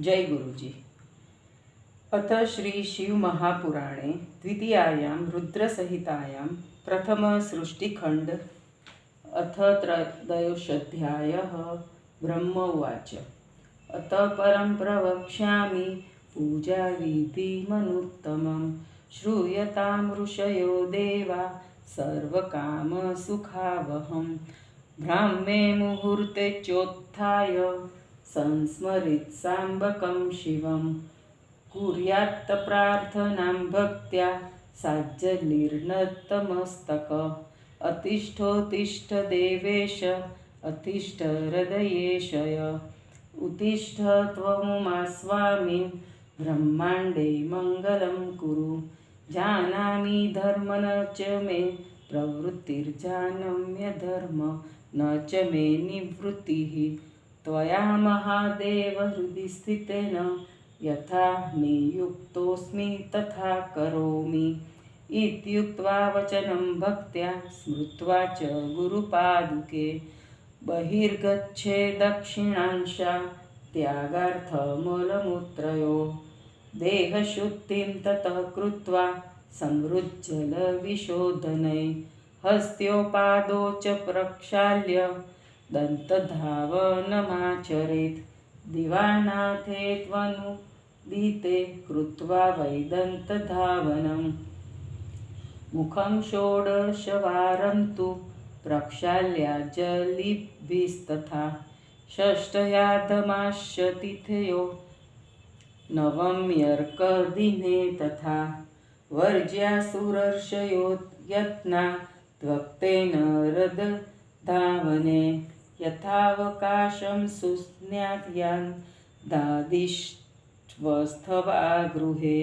जय गुरुजी। अथ श्री शिव महापुराणे द्वितीयायां रुद्रसहितायां प्रथम सृष्टिखंड अथ त्रयोदशोऽध्यायः। ब्रह्म उवाच अत परं प्रवक्ष्यामि पूजाविधिमनुत्तमं श्रूयतां ऋषयो देवा सर्वकामसुखावहं। ब्राह्मे मुहूर्ते चोत्थाय संस्मरेत् साम्बकं शिवं कुर्यात् प्रार्थनां भक्त्या साज्जलिर्नतमस्तक। अतिष्ठोत्तिष्ठ देवेश अतिष्ठ हृदयेशय उत्तिष्ठ त्वमुमा स्वामिन् ब्रह्माण्डे मङ्गलं कुरु। जानामि धर्म न च मे प्रवृत्तिर्जानम्यधर्म न च मे निवृत्तिः। त्वया महादेव हृदि स्थितेन यथा नियुक्तोऽस्मि तथा करोमि। इत्युक्त्वा वचनं भक्त्या स्मृत्वा च गुरुपादुके बहिर्गच्छे दक्षिणांशा त्यागार्थमलमूत्रयोः। देहशुद्धिं ततः कृत्वा समृज्जलविशोधनैः हस्त्योपादौ च प्रक्षाल्य दन्तधावनमाचरेत्। दिवानाथे त्वनुदिते कृत्वा वै दन्तधावनं मुखं षोडशवारं तु प्रक्षाल्याजलिभिस्तथा। षष्ठ्याधमाश्च तिथयो नवम्यर्कदिने तथा। वर्ज्यासुरर्षयो यत्ना त्वक्तेन रदधावने यथावकाशं सुस्नात्यान् दादिष्ट्वस्थवा गृहे।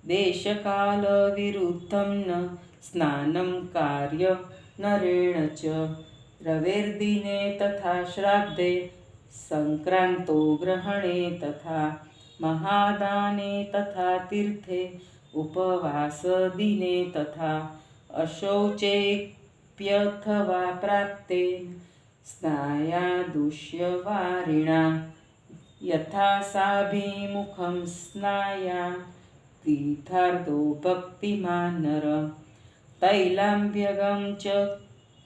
देशकालविरुद्धं न स्नानं कार्यनरेण च। रवेर्दिने तथा श्राद्धे संक्रान्तो ग्रहणे तथा। महादाने तथा तीर्थे उपवासदिने तथा। अशौचेऽप्यथवा प्राप्ते स्नायादुष्यवारिणा यथा साभिमुखं स्नायात् तीर्थार्धो भक्तिमान् नर। तैलाभ्यगं च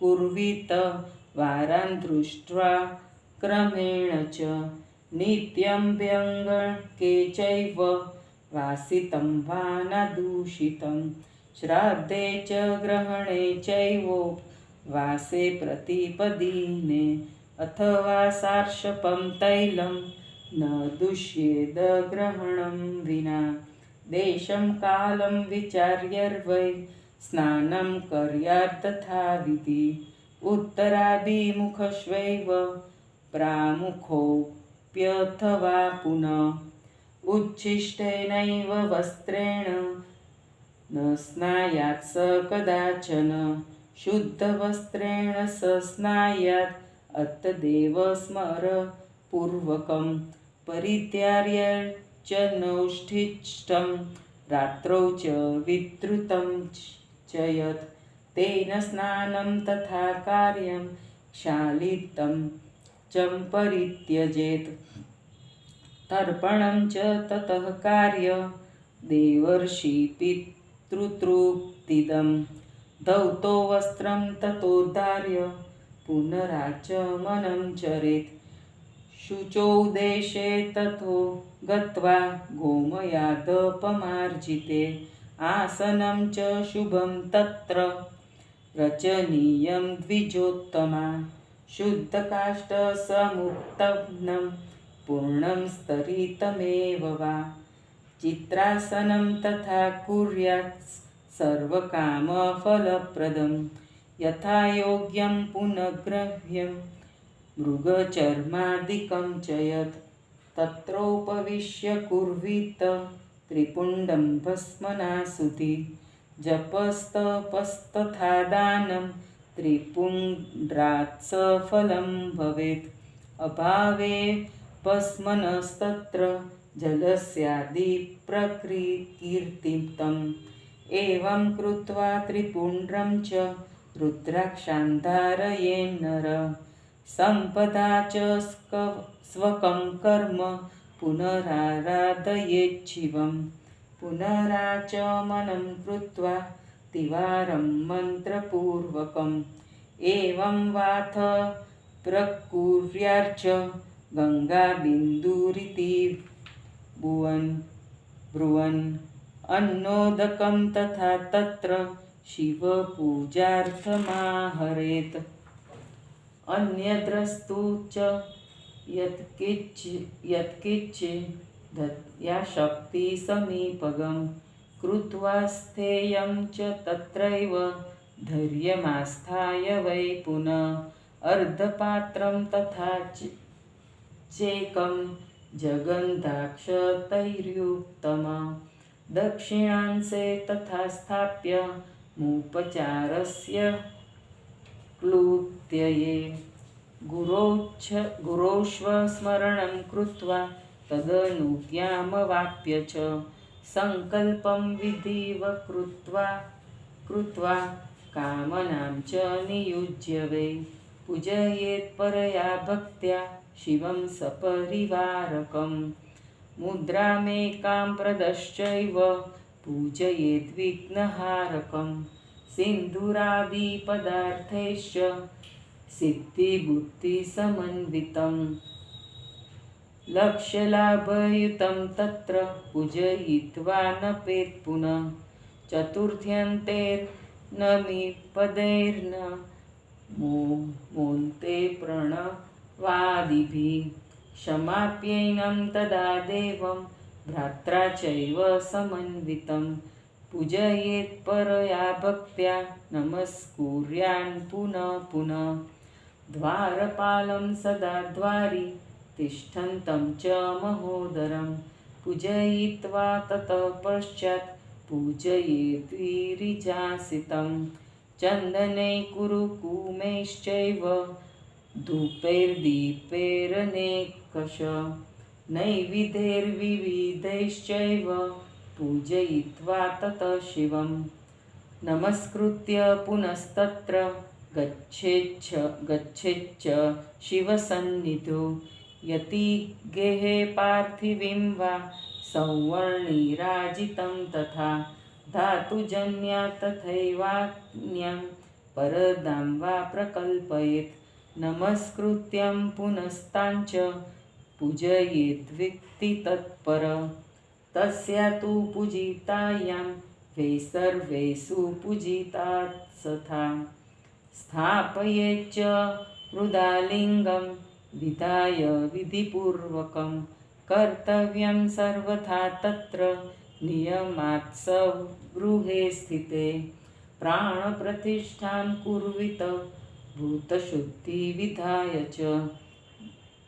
कुर्वीत वारान् दृष्ट्वा क्रमेण च। नित्यं व्यङ्गके चैव वासितं वा न दूषितं। श्राद्धे च ग्रहणे चैवोपवासे प्रतिपदिने। अथवा सार्षपं तैलं न दूष्येद ग्रहणं विना। देशं कालं विचार्यर्वै स्नानं कर्यात्तथाविधि। उत्तराभिमुखश्वैव प्रामुखोऽप्यथवा पुनः। उच्छिष्टेनैव वस्त्रेण न स्नायात् स कदाचन। शुद्धवस्त्रेण स स्नायात् अत्तदेव स्मरपूर्वकं। परित्यार्य च नौष्ठिष्टं रात्रौ च विद्रुतं च यत् तेन स्नानं तथा कार्यं क्षालितं च परित्यजेत्। तर्पणं च ततः कार्य देवर्षिपितृतृप्तिदं। धौतो वस्त्रं ततोद्धार्य पुनराचमनं चरेत्। शुचौ देशे ततो गत्वा गोमयादपमार्जिते। आसनं च शुभं तत्र रचनीयं द्विजोत्तमा। शुद्धकाष्ठसमुत्पन्नं पूर्णं स्तरितमेव वा। चित्रासनं तथा कुर्यात् सर्वकामफलप्रदं। यथा योग्यं पुनग्रह्यं मृगचर्मादिकं च यत्। तत्रोपविश्य कुर्वीत त्रिपुण्डं भस्मनासुति। जपस्तपस्तथा दानं त्रिपुण्ड्रात् सफलं भवेत्। अभावे भस्मनस्तत्र जलस्यादिप्रकीर्तितम्। एवं कृत्वा त्रिपुण्ड्रं च रुद्राक्षान् धारयेन्नर। संपदा च स्वकं कर्म पुनराराधयेच्छिवं पुनराचमनं कृत्वा तिवारं मन्त्रपूर्वकम् एवं वाथ प्रकुर्यार्च गङ्गाबिन्दुरिति ब्रुवन् अन्नोदकं तथा तत्र शिवपूजार्थमाहरेत् अन्यद्रस्तु च यत्किञ्चिदत्याशक्तिसमीपगं कृत्वा स्थेयं च तत्रैव धैर्यमास्थाय वै पुनः अर्धपात्रं तथा चेकं जगन्धाक्षतैर्युक्तम् दक्षिणांशे तथा स्थाप्य मुपचारस्य क्लृप्तये गुरोश्वस्मरणं कृत्वा तदनुज्ञामवाप्य च सङ्कल्पं कृत्वा कामनां च नियुज्य वै पूजयेत् परया भक्त्या शिवं सपरिवारकम् मुद्रामेकां प्रदश्चैव पूजयेत् विघ्नहारकम् सिन्दूरादिपदार्थैश्च सिद्धिबुद्धिसमन्वितं लक्ष्यलाभयुतं तत्र पूजयित्वा नपेत् पुनः चतुर्थ्यन्तेर्नमिपदैर्न मोन्ते प्रणवादिभिः क्षमाप्यैनं तदा देवं भ्रात्रा चैव समन्वितं पूजयेत् परया भक्त्या नमस्कुर्यान् पुनः पुनः द्वारपालं सदा द्वारि तिष्ठन्तं च महोदरं पूजयित्वा ततः पश्चात् पूजयेत् गिरिजासितं चन्दने कुरुकुमैश्चैव धूपैर्दीपैरनेकश नैवेद्यैर्विविधैश्चैव पूजयित्वा ततः शिवं नमस्कृत्य पुनस्तत्र गच्छेच्च शिवसन्निधौ यति गेहे पार्थिवीं वा सौवर्णिराजितं तथा धातुजन्या तथैवान्यं परदां वा प्रकल्पयेत् नमस्कृत्यं पुनस्ताञ्च पूजयेत् वित्तितत्पर तस्या तु पूजितायां वै सर्वेषु पूजितात्सथा स्थापयेच्च हृदालिङ्गं विधाय विधिपूर्वकं कर्तव्यं सर्वथा तत्र नियमात् गृहे स्थिते प्राणप्रतिष्ठां कुर्वीत भूतशुद्धिविधाय च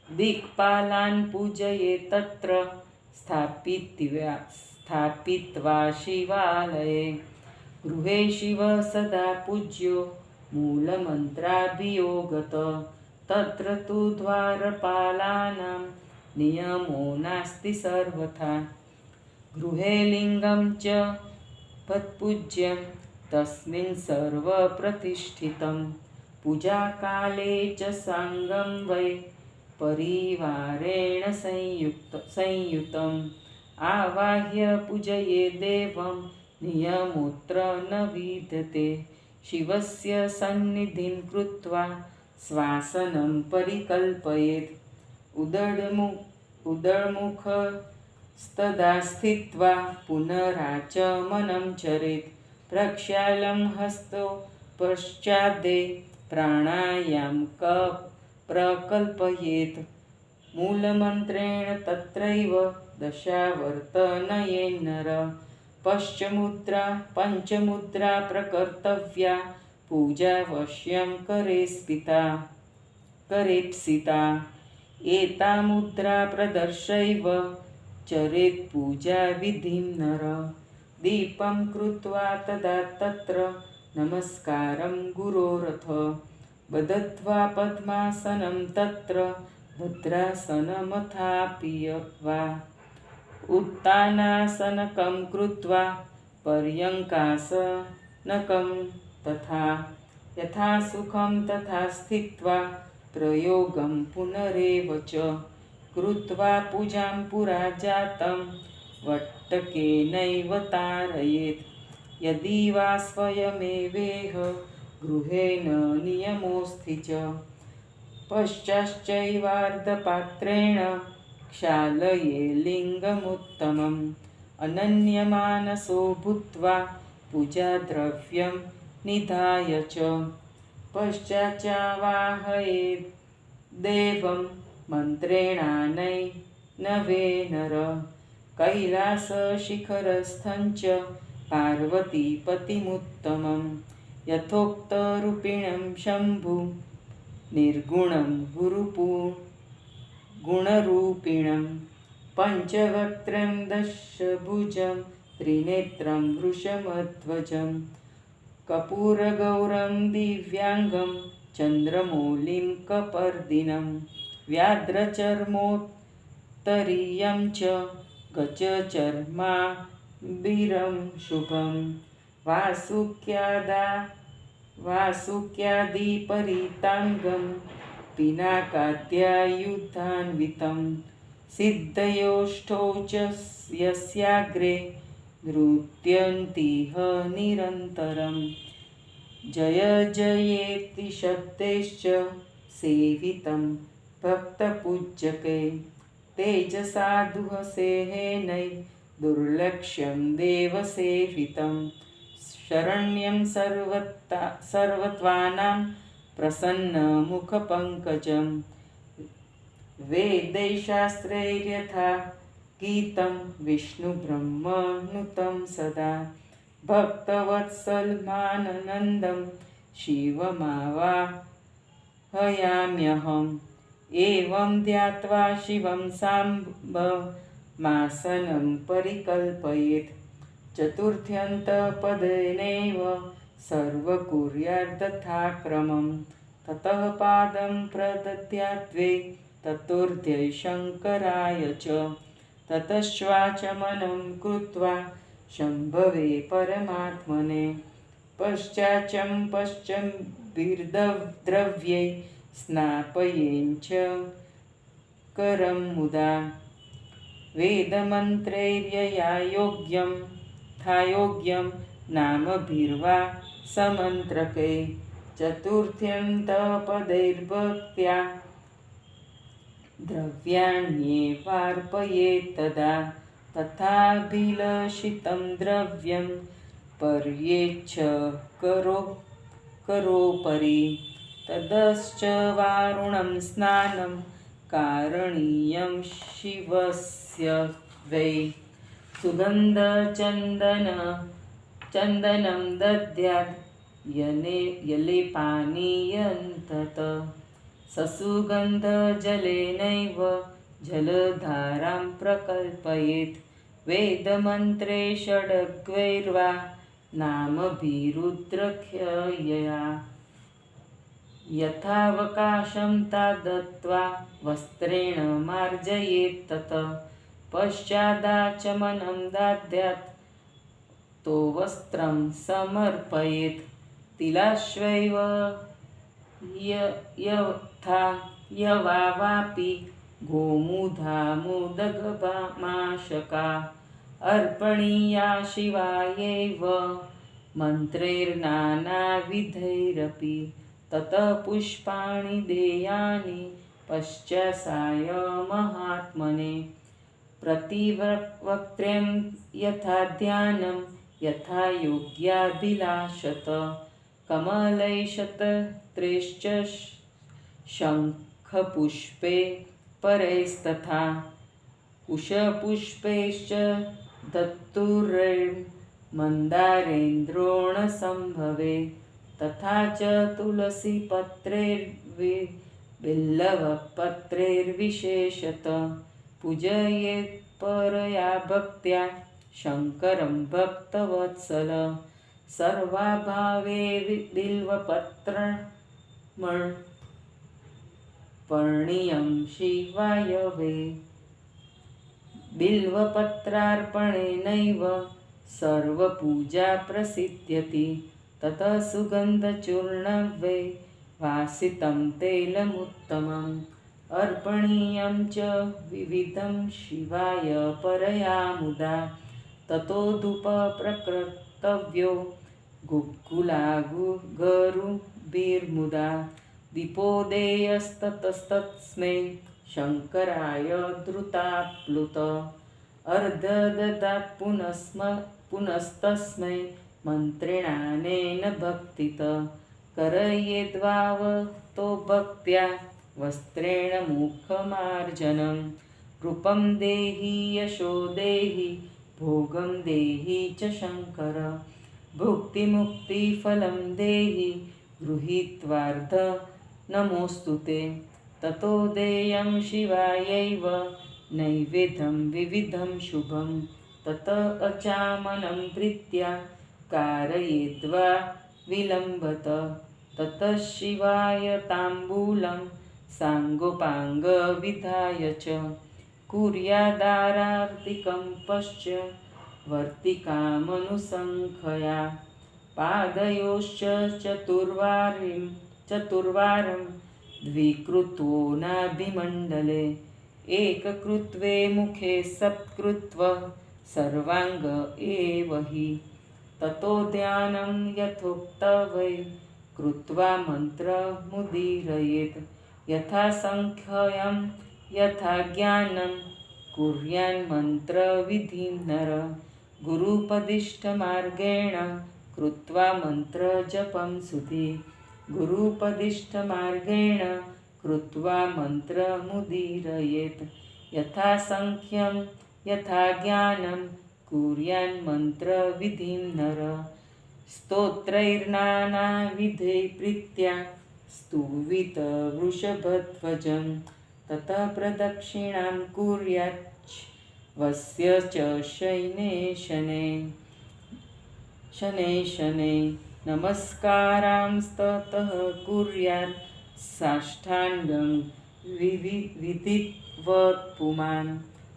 दिक्पालान् पूजयेत् तत्र स्थापित्वा शिवालये गृहे शिव सदा पूज्यो मूलमन्त्राभियोगतः तत्र तु द्वारपालानां नियमो नास्ति सर्वथा गृहे लिङ्गं च पत्पूज्यं तस्मिन् सर्वप्रतिष्ठितं पूजाकाले च साङ्गं वै परिवारेण संयुतम् आवाह्य पूजये देवं नियमोऽत्र न विद्यते शिवस्य सन्निधिं कृत्वा श्वासनं परिकल्पयेत् उदरमुखस्तदा स्थित्वा पुनराचमनं चरेत् प्रक्षालं हस्तो पश्चादे प्राणायाम प्रकल्पयेत् मूलमन्त्रेण तत्रैव दशावर्तनयेन्नर पञ्चमुद्रा प्रकर्तव्या पूजावश्यं करेप्सिता एता मुद्रा प्रदर्शैव चरेत् पूजाविधिं नर दीपं कृत्वा तदा तत्र नमस्कारं गुरोरथ बदध्वा पद्मासनं तत्र भद्रासनमथापि वा उत्तानासनकं कृत्वा पर्यङ्कासनकं तथा यथा सुखं तथा स्थित्वा प्रयोगं पुनरेव च कृत्वा पूजां पुरा जातं वट्टकेनैव तारयेत्। यदि वा स्वयमेवेह गृहेण नियमोऽस्ति च। पश्चाश्चैवार्धपात्रेण क्षालये लिङ्गमुत्तमम्। अनन्यमानसो भूत्वा पूजाद्रव्यं निधाय च। पश्चाच्चावाहयेत् देवं मन्त्रेणानैनवे नर। कैलासशिखरस्थं च पार्वतीपतिमुत्तमं। यथोक्तरूपिणं शम्भु निर्गुणं गुणरूपिणं। पञ्चवक्त्रं दशभुजं त्रिनेत्रं वृषमध्वजं। कपूरगौरं दिव्याङ्गं चन्द्रमौलिं कपर्दिनं। व्याघ्रचर्मोत्तरीयं च गजचर्माम्बरं शुभं। वासुक्यादिपरीताङ्गं पिनाकाद्यायुधान्वितं। सिद्धयोष्ठौ च यस्याग्रे नृत्यन्तीह निरन्तरं। जय जयेति शब्दैश्च सेवितं भक्तपूज्यकै। तेजसा दुःसेनैः दुर्लक्ष्यं देवसेवितं। शरण्यं सर्वत्वानां प्रसन्नमुखपङ्कजं। वेदैशास्त्रैर्यथा गीतं विष्णुब्रह्मनुतं सदा। भक्तवत्सलमानन्दं शिवमावाहयाम्यहम्। एवं ध्यात्वा शिवं साम्बमासनं परिकल्पयेत्। चतुर्थ्यन्तपदेनैव सर्वकुर्याद्यथाक्रमं। ततः पादं प्रदद्याद्वै ततोऽर्ध्यै शङ्कराय च। ततश्चाचमनं कृत्वा शम्भवे परमात्मने। पश्चाच्चम्पश्चम्बीर्द्रव्यै स्नापयेञ्च करं मुदा। वेदमन्त्रैर्यया योग्यं थायोग्यं नामभिर्वा समन्त्रकै। चतुर्थ्यन्तपदैर्भक्त्या द्रव्याण्येवार्पयेत् तदा। तथाभिलषितं द्रव्यं पर्येच्छ करोपरि। ततश्च वारुणं स्नानं कारणीयं शिवस्य वै। सुगन्धचन्दनं दद्यात् यलेपानीयन्तत। ससुगन्धजलेनैव जलधारां प्रकल्पयेत्। वेदमन्त्रे षड्गैर्वा नामभिरुद्रक्ष्यया। यथावकाशं तादत्वा वस्त्रेण मार्जयेत् ततः। पश्चादाचमनं दद्यात् तो वस्त्रं समर्पयेत्। तिलाश्वैव यथा यवापि गोमुधामुदगमाशका अर्पणीया शिवायैव मन्त्रैर्नानाविधैरपि। ततः पुष्पाणि देयानि पश्चात्साय महात्मने। प्रतिवक्त्रं यथा ध्यानं यथा योग्याभिलाषत। कमलैशतत्रैश्च शङ्खपुष्पे परैस्तथा। कुशपुष्पैश्च धतुरैर्मन्दारेन्द्रोणसम्भवे। तथा च तुलसीपत्रैर्बिल्वपत्रैर्विशेषतः। पूजयेत् परया भक्त्या शङ्करं भक्तवत्सल। सर्वाभावे बिल्वपत्रमर्पणीयं शिवाय वै। बिल्वपत्रार्पणेनैव सर्वपूजा प्रसिद्ध्यति। ततः सुगन्धचूर्णं वै वासितं तैलमुत्तमं। अर्पणीयं च विविधं शिवाय परया मुदा ततो धूपप्रकर्तव्यो गुग्गुलागरुभिर्मुदा दीपोदेयस्ततस्तस्मै शङ्कराय धृताप्लुत अर्धददात् पुनस्तस्मै मन्त्रेणानेन भक्तित करयेद्वावतो भक्त्या वस्त्रेण मुखमार्जनं रूपं देहि यशो देहि भोगं देहि च शङ्कर भुक्तिमुक्तिफलं देहि गृहीत्वार्ध नमोऽस्तु ते ततो देयं शिवायैव नैवेद्यं विविधं शुभं तत अचामनं प्रीत्या कारयेद्वा विलम्बत ततः शिवाय ताम्बूलं साङ्गोपाङ्गविधाय च कुर्यादारार्तिकं पश्च वर्तिकामनुसङ्ख्यया पादयोश्च चतुर्वारं द्विकृत्वो नाभिमण्डले एककृत्वे मुखे सत्कृत्व सर्वाङ्ग एव हि ततो ध्यानं यथोक्त वै कृत्वा मन्त्रमुदीरयेत् यथा सङ्ख्यं यथा ज्ञानं कुर्यान् मन्त्रविधिं नर गुरुपदिष्टमार्गेण कृत्वा मन्त्रजपं सुधि गुरुपदिष्टमार्गेण कृत्वा मन्त्रमुदीरयेत् यथा सङ्ख्यं यथा ज्ञानं कुर्यान् मन्त्रविधिं नर स्तोत्रैर्नानाविधै प्रीत्या स्तुवित वृषभध्वजं ततः प्रदक्षिणां कुर्यात् वस्य च शनैः नमस्कारांस्ततः कुर्यात् साष्टाङ्गं विधिवत् पुमान्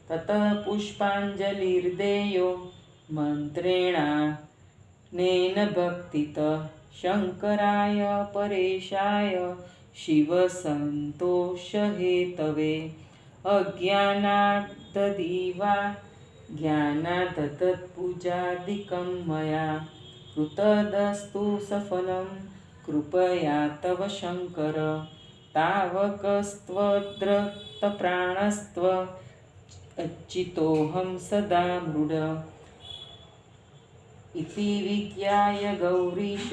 ततः पुष्पाञ्जलिर्देयो मन्त्रेणानेन भक्तितः शङ्कराय परेशाय शिवसन्तोषहेतवे अज्ञानाददिवा ज्ञानादतत्पूजादिकं मया कृतदस्तु सफलं कृपया तव शङ्कर तावकस्त्वद्रक्तप्राणस्त्व अच्युतोऽहं सदा मृड इति विज्ञाय गौरीश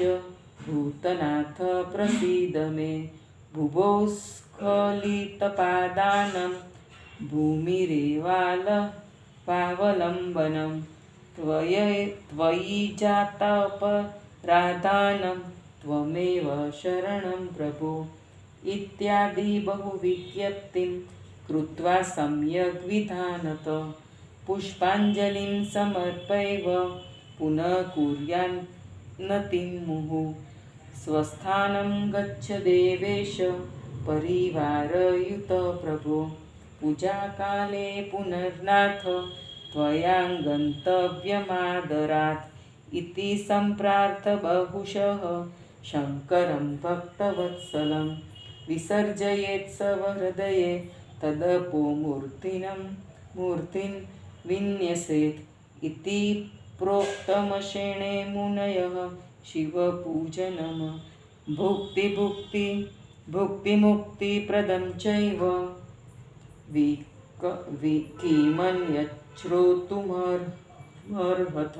भूतनाथ प्रसीद मे भुवो स्खलितपादानं भूमिरेवालपावलम्बनं त्वयि जातापराधानं त्वमेव शरणं प्रभो इत्यादि बहुविज्ञप्तिं कृत्वा सम्यग् विधानत पुष्पाञ्जलिं समर्पयव पुनः कुर्यान्नतिं मुहुः स्वस्थानं गच्छ देवेश परिवारयुत प्रभो पूजाकाले पुनर्नाथ त्वया गन्तव्यमादरात् इति सम्प्रार्थ बहुशः शङ्करं भक्तवत्सलं विसर्जयेत् स्वहृदये तदपो मूर्तिं विन्यसेत् इति प्रोक्तमशेणे मुनयः शिवपूजनं भुक्तिमुक्तिप्रदं चैव किमन्यच्छ्रोतुमर्हथ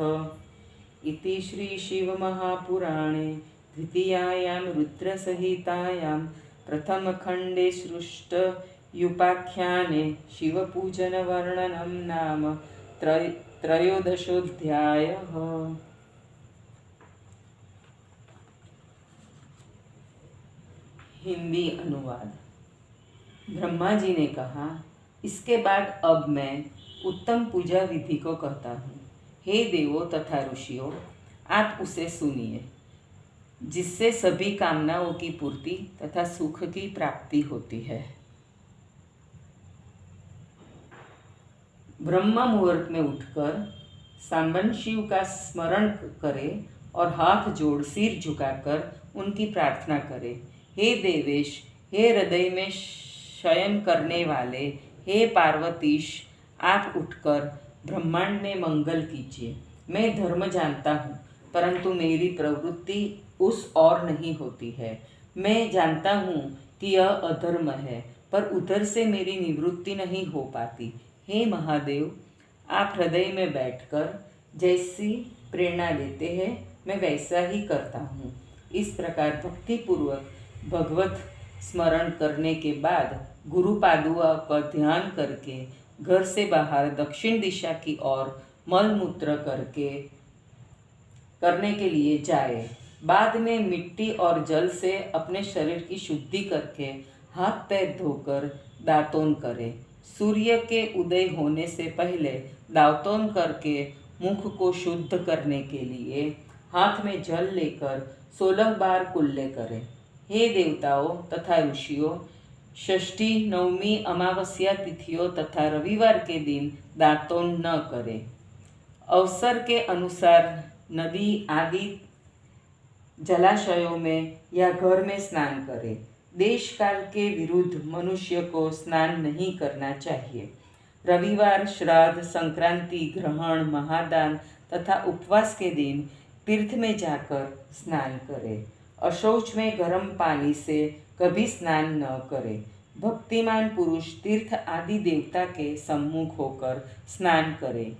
इति श्रीशिवमहापुराणे द्वितीयायां रुद्रसहितायां प्रथमखण्डे सृष्टयुपाख्याने शिवपूजनवर्णनं नाम त्रयोदशोऽध्यायः। हिंदी अनुवाद। ब्रह्मा जी ने कहा, इसके बाद अब मैं उत्तम पूजा विधि को कहता हूँ। हे देवों तथा ऋषियों, आप उसे सुनिए, जिससे सभी कामनाओं की पूर्ति तथा सुख की प्राप्ति होती है। ब्रह्म मुहूर्त में उठकर सांबन शिव का स्मरण करें और हाथ जोड़ सिर झुकाकर उनकी प्रार्थना करें। हे देवेश, हे हृदय में शयन करने वाले हे पार्वतीश, आप उठकर ब्रह्मांड में मंगल कीजिए। मैं धर्म जानता हूँ, परंतु मेरी प्रवृत्ति उस और नहीं होती है। मैं जानता हूँ कि यह अधर्म है, पर उधर से मेरी निवृत्ति नहीं हो पाती। हे महादेव, आप हृदय में बैठकर जैसी प्रेरणा देते हैं, मैं वैसा ही करता हूँ। इस प्रकार भक्तिपूर्वक भगवत स्मरण करने के बाद गुरु पादुका का ध्यान करके घर से बाहर दक्षिण दिशा की ओर मलमूत्र करने के लिए जाए। बाद में मिट्टी और जल से अपने शरीर की शुद्धि करके हाथ पैर धोकर दातून करे। सूर्य के उदय होने से पहले दातून करके मुख को शुद्ध करने के लिए हाथ में जल लेकर 16 बार कुल्ले करें। हे देवताओं तथा ऋषियों, षष्ठी, नवमी, अमावस्या तिथियों तथा रविवार के दिन दातून न करें। अवसर के अनुसार नदी आदि जलाशयों में या घर में स्नान करें। देश काल के विरुद्ध मनुष्य को स्नान नहीं करना चाहिए। रविवार, श्राद्ध, संक्रांति, ग्रहण, महादान तथा उपवास के दिन तीर्थ में जाकर स्नान करें। अशौच में गर्म पानी से कभी स्नान न करें। भक्तिमान पुरुष तीर्थ आदि देवता के सम्मुख होकर स्नान करें।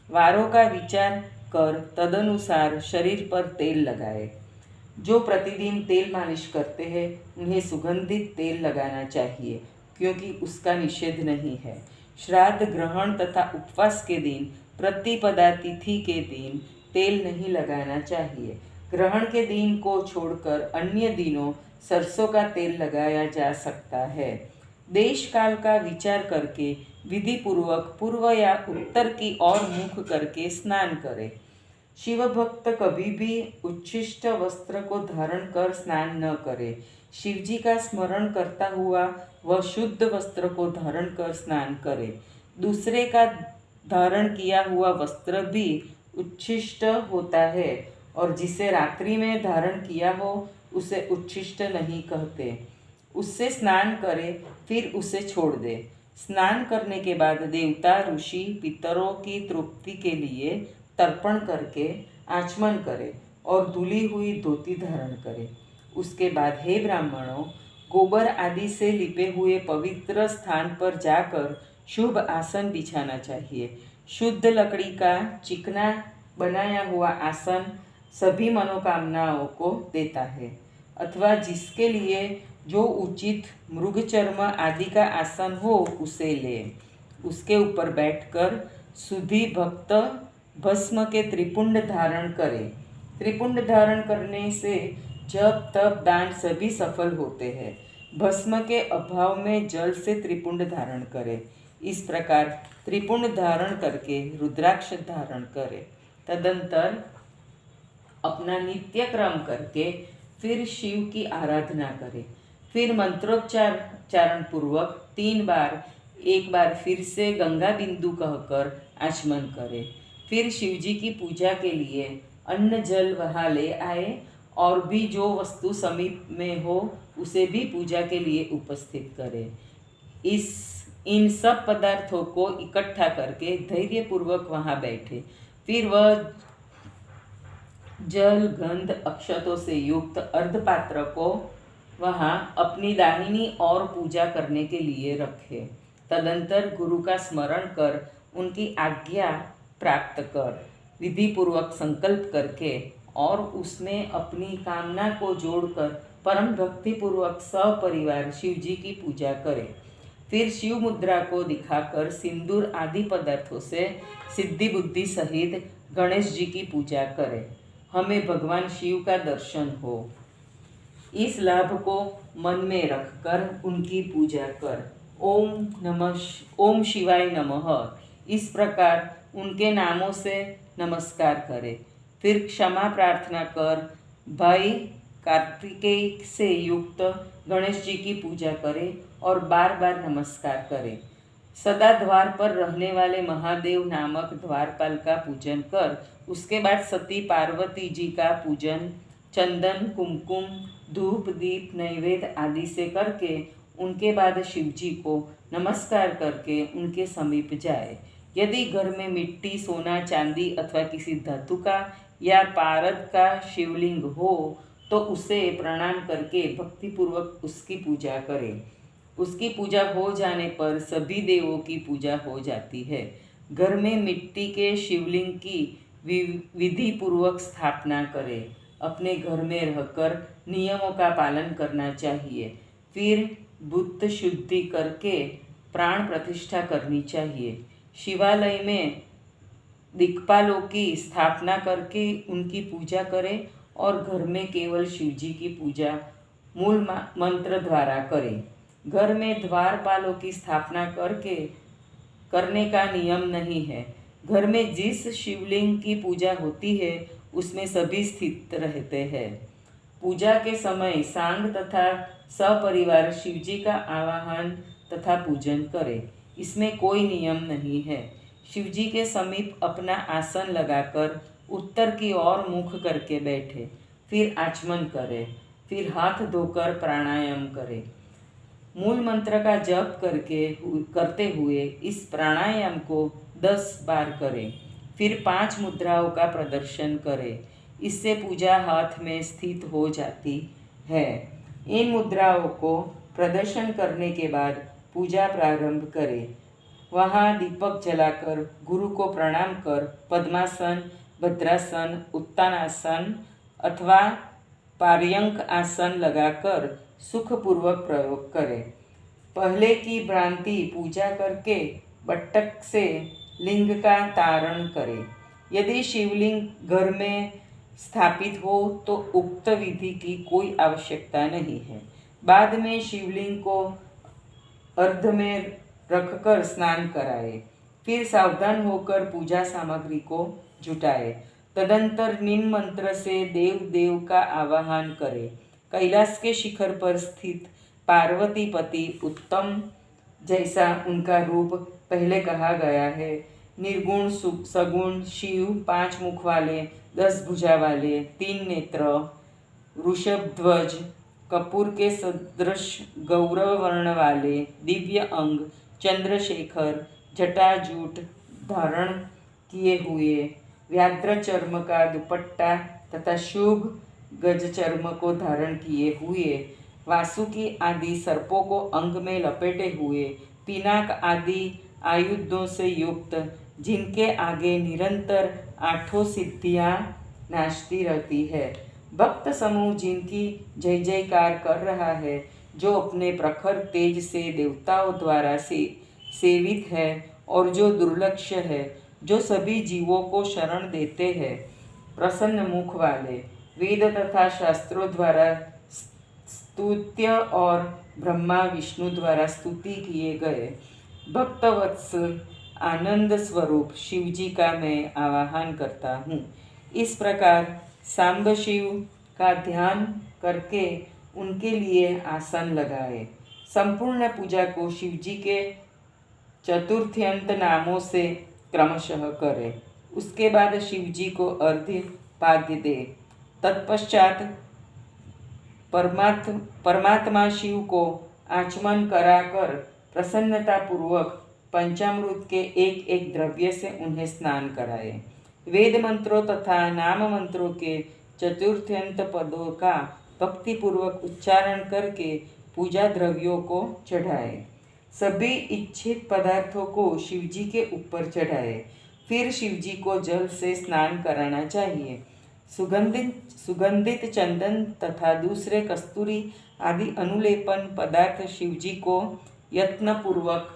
वारों का विचार कर तदनुसार शरीर पर तेल लगाए। जो प्रतिदिन तेल मालिश करते हैं उन्हें सुगंधित तेल लगाना चाहिए, क्योंकि उसका निषेध नहीं है। श्राद्ध, ग्रहण तथा उपवास के दिन, प्रतिपदा तिथि के दिन तेल नहीं लगाना चाहिए। ग्रहण के दिन को छोड़कर अन्य दिनों सरसों का तेल लगाया जा सकता है। देश काल का विचार करके विधि पूर्वक पूर्व या उत्तर की ओर मुख करके स्नान करें। शिव भक्त कभी भी उच्छिष्ट वस्त्र को धारण कर स्नान न करे। शिवजी का स्मरण करता हुआ वह शुद्ध वस्त्र को धारण कर स्नान करे। दूसरे का धारण किया हुआ वस्त्र भी उच्छिष्ट होता है, और जिसे रात्रि में धारण किया हो उसे उच्छिष्ट नहीं कहते। उससे स्नान करे, फिर उसे छोड़ दे। स्नान करने के बाद देवता, ऋषि, पितरों की तृप्ति के लिए तर्पण करके आचमन करे और धुली हुई धोती धारण करे। उसके बाद हे ब्राह्मणों, गोबर आदि से लिपे हुए पवित्र स्थान पर जाकर शुभ आसन बिछाना चाहिए। शुद्ध लकड़ी का चिकना बनाया हुआ आसन सभी मनोकामनाओं को देता है, अथवा जिसके लिए जो उचित मृगचर्म आदि का आसन हो उसे ले। उसके ऊपर बैठकर सुधी भक्त भस्म के त्रिपुंड धारण करे। त्रिपुंड धारण करने से जप, तप, दान सभी सफल होते हैं। भस्म के अभाव में जल से त्रिपुंड धारण करे। इस प्रकार त्रिपुंड धारण करके रुद्राक्ष धारण करे। तदंतर अपना नित्य क्रम करके फिर शिव की आराधना करे। फिर मंत्रोच्चारण पूर्वक 3 बार, एक बार फिर से गंगा बिंदु कहकर आचमन करे। फिर शिवजी की पूजा के लिए अन्न जल वहाँ ले आए, और भी जो वस्तु समीप में हो उसे भी पूजा के लिए उपस्थित करे। इन सब पदार्थों को इकट्ठा करके धैर्यपूर्वक वहाँ बैठे। फिर वह जल, गंध, अक्षतों से युक्त अर्धपात्र को वहाँ अपनी दाहिनी ओर पूजा करने के लिए रखे। तदंतर गुरु का स्मरण कर उनकी आज्ञा प्राप्त कर विधि पूर्वक संकल्प करके और उसमें अपनी कामना को जोड़कर परम भक्ति पूर्वक सपरिवार शिवजी की पूजा करें। फिर शिव मुद्रा को दिखाकर सिंदूर आदि पदार्थों से सिद्धि बुद्धि सहित गणेश जी की पूजा करें। हमें भगवान शिव का दर्शन हो। इस लाभ को मन में रखकर उनकी पूजा कर। ओम शिवाय नमः, इस प्रकार उनके नामों से नमस्कार करें। फिर क्षमा प्रार्थना कर भाई कार्तिकेय से युक्त गणेश जी की पूजा करें और बार बार नमस्कार करें। सदा द्वार पर रहने वाले महादेव नामक द्वारपाल का पूजन कर उसके बाद सती पार्वती जी का पूजन चंदन, कुमकुम, धूप, दीप, नैवेद्य आदि से करके उनके बाद शिव जी को नमस्कार करके उनके समीप जाए। यदि घर में मिट्टी, सोना, चांदी अथवा किसी धातु का या पारद का शिवलिंग हो तो उसे प्रणाम करके भक्तिपूर्वक उसकी पूजा करें। उसकी पूजा हो जाने पर सभी देवों की पूजा हो जाती है। घर में मिट्टी के शिवलिंग की विधि पूर्वक स्थापना करें। अपने घर में रहकर नियमों का पालन करना चाहिए। फिर बुद्ध शुद्धि करके प्राण प्रतिष्ठा करनी चाहिए। शिवालय में दिक्पालों की स्थापना करके उनकी पूजा करें और घर में केवल शिवजी की पूजा मूल मंत्र द्वारा करें। घर में द्वारपालों की स्थापना करने का नियम नहीं है। घर में जिस शिवलिंग की पूजा होती है उसमें सभी स्थित रहते हैं। पूजा के समय सांग तथा सपरिवार शिवजी का आवाहन तथा पूजन करें। इसमें कोई नियम नहीं है। शिवजी के समीप अपना आसन लगाकर उत्तर की ओर मुख करके बैठे, फिर आचमन करें, फिर हाथ धोकर प्राणायाम करें। मूल मंत्र का जप करते हुए इस प्राणायाम को 10 बार करें। फिर 5 मुद्राओं का प्रदर्शन करें। इससे पूजा हाथ में स्थित हो जाती है। इन मुद्राओं को प्रदर्शन करने के बाद पूजा प्रारंभ करें। वहाँ दीपक जलाकर गुरु को प्रणाम कर पद्मासन, भद्रासन, उत्तानासन अथवा पार्यंक आसन लगाकर सुखपूर्वक प्रयोग करें। पहले की भ्रांति पूजा करके बट्टक से लिंग का तारण करें। यदि शिवलिंग घर में स्थापित हो तो उक्त विधि की कोई आवश्यकता नहीं है। बाद में शिवलिंग को अर्ध में रखकर स्नान कराए। फिर सावधान होकर पूजा सामग्री को जुटाए। तदंतर निम्न मंत्र से देव का आवाहन करें। कैलाश के शिखर पर स्थित पार्वतीपति उत्तम जैसा उनका रूप पहले कहा गया है। निर्गुण सगुण शिव, 5 मुख वाले, 10 भुजा वाले, 3 नेत्र, वृषभ ध्वज, कपूर के सदृश गौरव वर्ण वाले, दिव्य अंग, चंद्रशेखर, जटाजूट धारण किए हुए, व्याघ्र चर्म का दुपट्टा तथा शुभ गज चर्म को धारण किए हुए, वासुकी आदि सर्पों को अंग में लपेटे हुए, पिनाक आदि आयुधों से युक्त, जिनके आगे निरंतर 8 सिद्धियां नाचती रहती है। भक्त समूह जिनकी जय जयकार कर रहा है, जो अपने प्रखर तेज से देवताओं द्वारा सेवित है और जो दुर्लक्ष्य है, जो सभी जीवों को शरण देते हैं, प्रसन्न मुख वाले, वेद तथा शास्त्रों द्वारा स्तुत्य और ब्रह्मा विष्णु द्वारा स्तुति किए गए भक्तवत्सल आनंद स्वरूप शिवजी का मैं आवाहन करता हूँ। इस प्रकार सांब शिव का ध्यान करके उनके लिए आसन लगाए। संपूर्ण पूजा को शिवजी के चतुर्थ्यंत नामों से क्रमशः करें। उसके बाद शिवजी को अर्घ्य पाद्य दे। तत्पश्चात परमात्मा शिव को आचमन कराकर प्रसन्नतापूर्वक पंचामृत के एक एक द्रव्य से उन्हें स्नान कराए। वेद मंत्रों तथा नाम मंत्रों के चतुर्थ्यंत पदों का भक्तिपूर्वक उच्चारण करके पूजा द्रव्यों को चढ़ाए। सभी इच्छित पदार्थों को शिवजी के ऊपर चढ़ाए। फिर शिवजी को जल से स्नान कराना चाहिए। सुगंधित चंदन तथा दूसरे कस्तूरी आदि अनुलेपन पदार्थ शिवजी को यत्नपूर्वक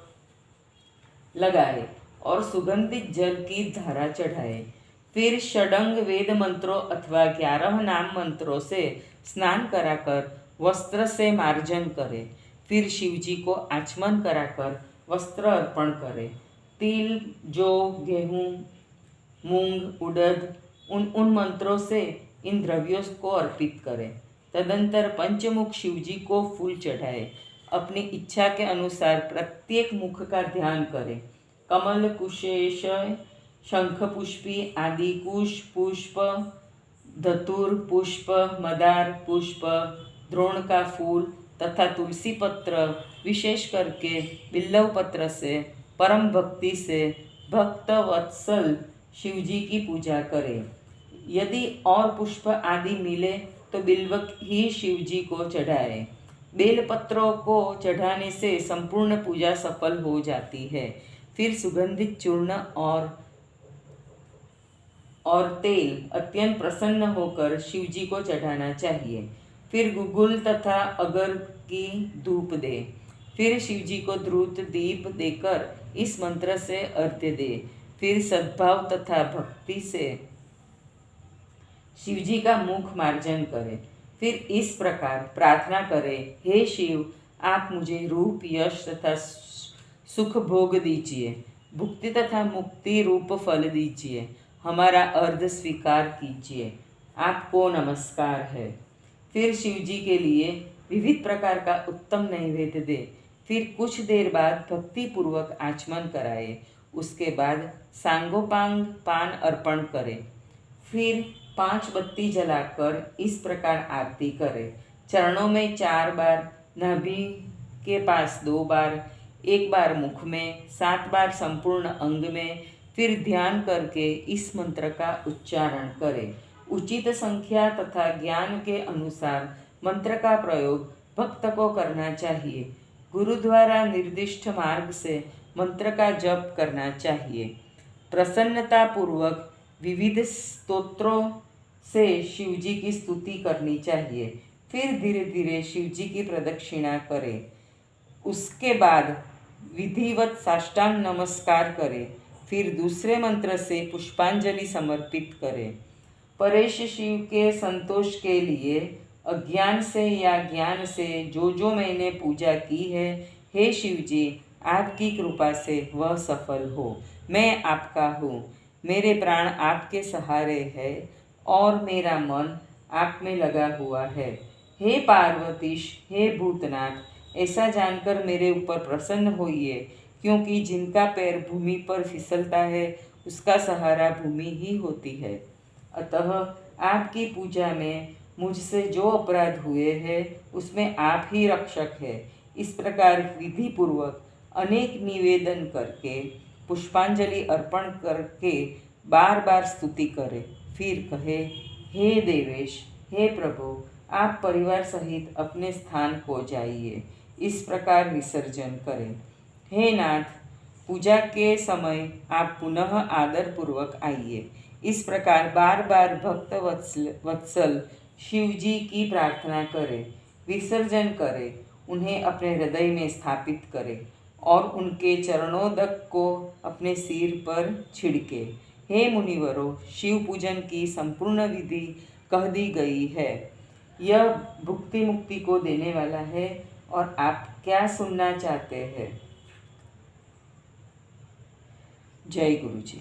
लगाए और सुगंधित जल की धारा चढ़ाए। फिर षडंग वेद मंत्रों अथवा 11 नाम मंत्रों से स्नान कराकर वस्त्र से मार्जन करे। फिर शिवजी को आचमन कराकर वस्त्र अर्पण करे। तिल, जौ, गेहूँ, मूंग, उड़द उन मंत्रों से इन द्रव्यों को अर्पित करें। तदंतर पंचमुख शिवजी को फूल चढ़ाए। अपनी इच्छा के अनुसार प्रत्येक मुख का ध्यान करें। कमल, कुशेश, शंख पुष्पी आदि कुश पुष्प, धतुर पुष्प, मदार पुष्प, द्रोण का फूल तथा तुलसी पत्र विशेष करके बिल्लव पत्र से परम भक्ति से भक्त वत्सल शिवजी की पूजा करें। यदि और पुष्प आदि मिले तो बिल्व ही शिवजी को चढ़ाए। बेलपत्रों को चढ़ाने से संपूर्ण पूजा सफल हो जाती है। फिर सुगंधित चूर्ण और तेल अत्यंत प्रसन्न होकर शिवजी को चढ़ाना चाहिए। फिर गुगुल तथा अगर की धूप दे। फिर शिवजी को ध्रुत दीप देकर इस मंत्र से अर्घ्य दे। फिर सद्भाव तथा भक्ति से शिवजी का मुख मार्जन करे। फिर इस प्रकार प्रार्थना करे, हे शिव, आप मुझे रूप, यश तथा सुख भोग दीजिए, भुक्ति तथा मुक्ति रूप फल दीजिए, हमारा अर्घ स्वीकार कीजिए, आपको नमस्कार है। फिर शिवजी के लिए विविध प्रकार का उत्तम नैवेद्य दे। फिर कुछ देर बाद भक्ति पूर्वक आचमन कराए। उसके बाद सांगोपांग पान अर्पण करे। फिर 5 बत्ती जलाकर इस प्रकार आरती करे। चरणों में 4 बार, नाभि के पास 2 बार, 1 बार मुख में, 7 बार संपूर्ण अंग में। फिर ध्यान करके इस मंत्र का उच्चारण करें। उचित संख्या तथा ज्ञान के अनुसार मंत्र का प्रयोग भक्त को करना चाहिए। गुरु द्वारा निर्दिष्ट मार्ग से मंत्र का जप करना चाहिए। प्रसन्नता पूर्वक विविध स्तोत्रों से शिवजी की स्तुति करनी चाहिए। फिर धीरे धीरे शिवजी की प्रदक्षिणा करें। उसके बाद विधिवत साष्टांग नमस्कार करें। फिर दूसरे मंत्र से पुष्पांजलि समर्पित करें। परेश शिव के संतोष के लिए अज्ञान से या ज्ञान से जो मैंने पूजा की है, हे शिवजी, आपकी कृपा से वह सफल हो। मैं आपका हूँ, मेरे प्राण आपके सहारे है और मेरा मन आप में लगा हुआ है। हे पार्वतीश, हे भूतनाथ, ऐसा जानकर मेरे ऊपर प्रसन्न होइए, क्योंकि जिनका पैर भूमि पर फिसलता है उसका सहारा भूमि ही होती है। अतः आपकी पूजा में मुझसे जो अपराध हुए हैं उसमें आप ही रक्षक है। इस प्रकार विधि पूर्वक अनेक निवेदन करके पुष्पांजलि अर्पण करके बार बार स्तुति करे। फिर कहे, हे देवेश, हे प्रभु, आप परिवार सहित अपने स्थान को जाइए। इस प्रकार विसर्जन करें। हे नाथ, पूजा के समय आप पुनः आदर पूर्वक आइए। इस प्रकार बार बार भक्त वत्सल शिवजी की प्रार्थना करें, विसर्जन करें, उन्हें अपने हृदय में स्थापित करें और उनके चरणोदक को अपने सिर पर छिड़के। हे मुनिवरों, शिव पूजन की संपूर्ण विधि कह दी गई है। यह भुक्ति मुक्ति को देने वाला है। और आप क्या सुनना चाहते हैं? जय गुरु जी।